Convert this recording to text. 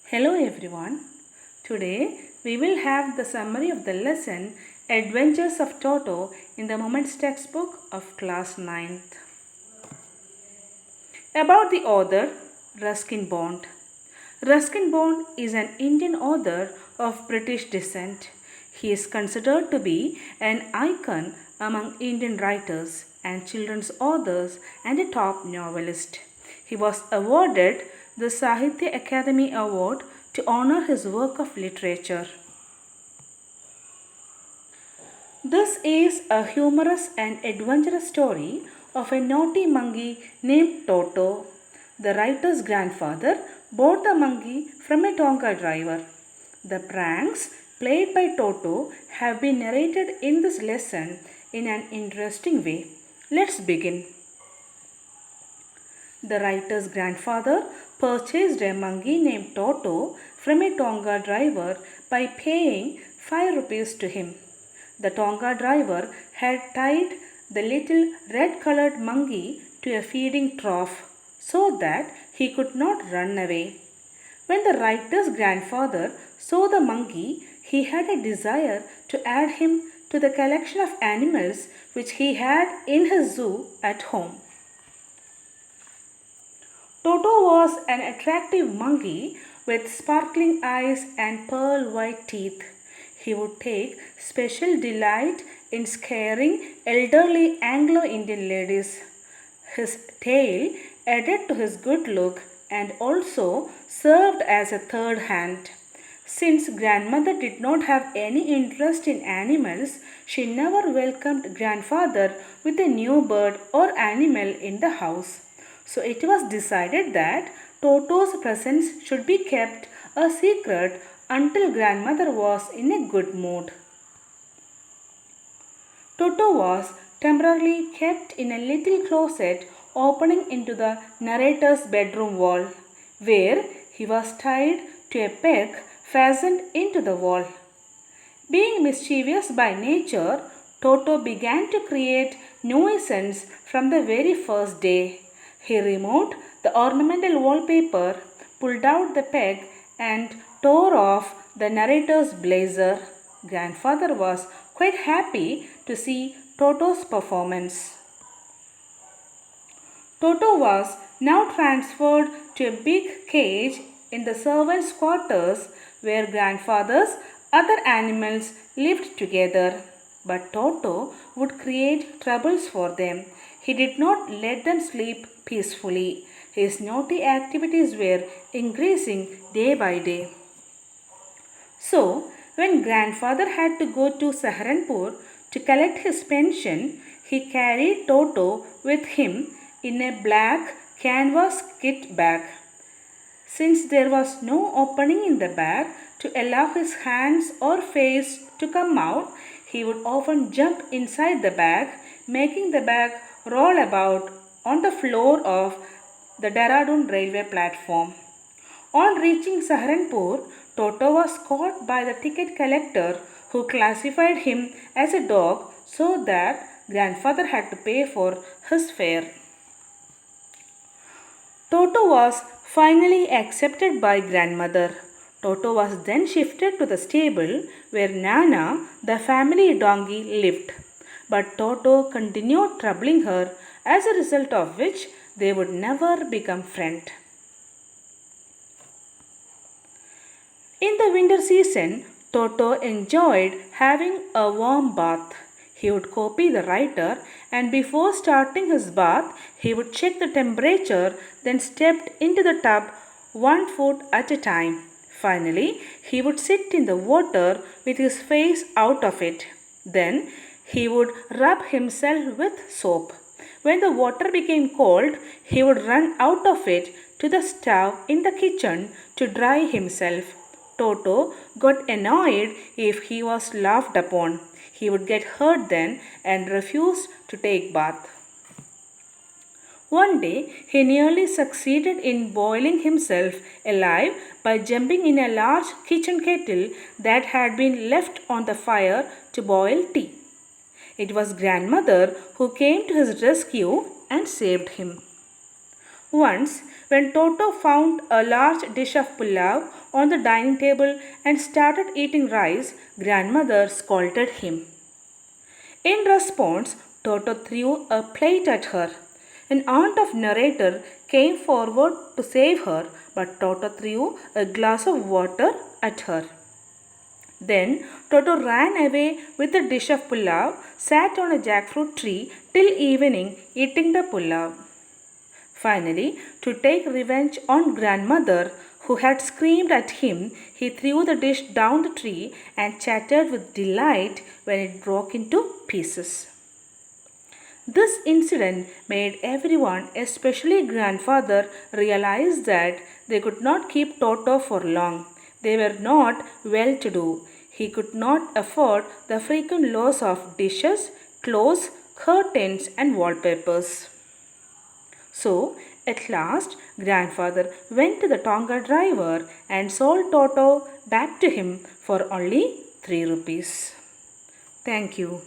Hello everyone. Today we will have the summary of the lesson Adventures of Toto in the Moments textbook of class ninth. About the author Ruskin Bond. Ruskin Bond is an Indian author of British descent. He is considered to be an icon among Indian writers and children's authors and a top novelist. He was awarded the Sahitya Akademi Award to honor his work of literature. This is a humorous and adventurous story of a naughty monkey named Toto. The writer's grandfather bought the monkey from a Tonka driver. The pranks played by Toto have been narrated in this lesson in an interesting way. Let's begin. The writer's grandfather purchased a monkey named Toto from a Tonga driver by paying 5 rupees to him. The Tonga driver had tied the little red colored monkey to a feeding trough so that he could not run away. When the writer's grandfather saw the monkey, he had a desire to add him to the collection of animals which he had in his zoo at home. Toto was an attractive monkey with sparkling eyes and pearl white teeth. He would take special delight in scaring elderly Anglo Indian ladies. His tail added to his good look and also served as a third hand. Since grandmother did not have any interest in animals, she never welcomed grandfather with a new bird or animal in the house. So it was decided that Toto's presence should be kept a secret until grandmother was in a good mood. Toto was temporarily kept in a little closet opening into the narrator's bedroom wall, where he was tied to a peg fastened into the wall. Being mischievous by nature, Toto began to create nuisance from the very first day. He removed the ornamental wallpaper, pulled out the peg, and tore off the narrator's blazer. Grandfather was quite happy to see Toto's performance. Toto was now transferred to a big cage in the servants' quarters where grandfather's other animals lived together. But Toto would create troubles for them. He did not let them sleep peacefully. His naughty activities were increasing day by day. So, when grandfather had to go to Saharanpur to collect his pension, he carried Toto with him in a black canvas kit bag. Since there was no opening in the bag to allow his hands or face to come out, he would often jump inside the bag, making the bag roll about on the floor of the Dehradun railway platform. On reaching Saharanpur, Toto was caught by the ticket collector who classified him as a dog so that grandfather had to pay for his fare. Toto was finally accepted by grandmother. Toto was then shifted to the stable where Nana, the family donkey, lived. But Toto continued troubling her, as a result of which they would never become friends. In the winter season, Toto enjoyed having a warm bath. He would copy the writer, and before starting his bath, he would check the temperature, then stepped into the tub 1 foot at a time. Finally, he would sit in the water with his face out of it. Then he would rub himself with soap. When the water became cold, he would run out of it to the stove in the kitchen to dry himself. Toto got annoyed if he was laughed upon. He would get hurt then and refused to take bath. One day he nearly succeeded in boiling himself alive by jumping in a large kitchen kettle that had been left on the fire to boil tea. It was grandmother who came to his rescue and saved him. Once, when Toto found a large dish of pulao on the dining table and started eating rice, grandmother scolded him. In response, Toto threw a plate at her. An aunt of narrator came forward to save her, but Toto threw a glass of water at her. Then Toto ran away with a dish of pulao, sat on a jackfruit tree till evening eating the pulao. Finally, to take revenge on grandmother who had screamed at him, he threw the dish down the tree and chattered with delight when it broke into pieces. This incident made everyone, especially grandfather, realize that they could not keep Toto for long. They were not well to do. He could not afford the frequent loss of dishes, clothes, curtains, and wallpapers. So, at last, grandfather went to the Tonga driver and sold Toto back to him for only 3 rupees. Thank you.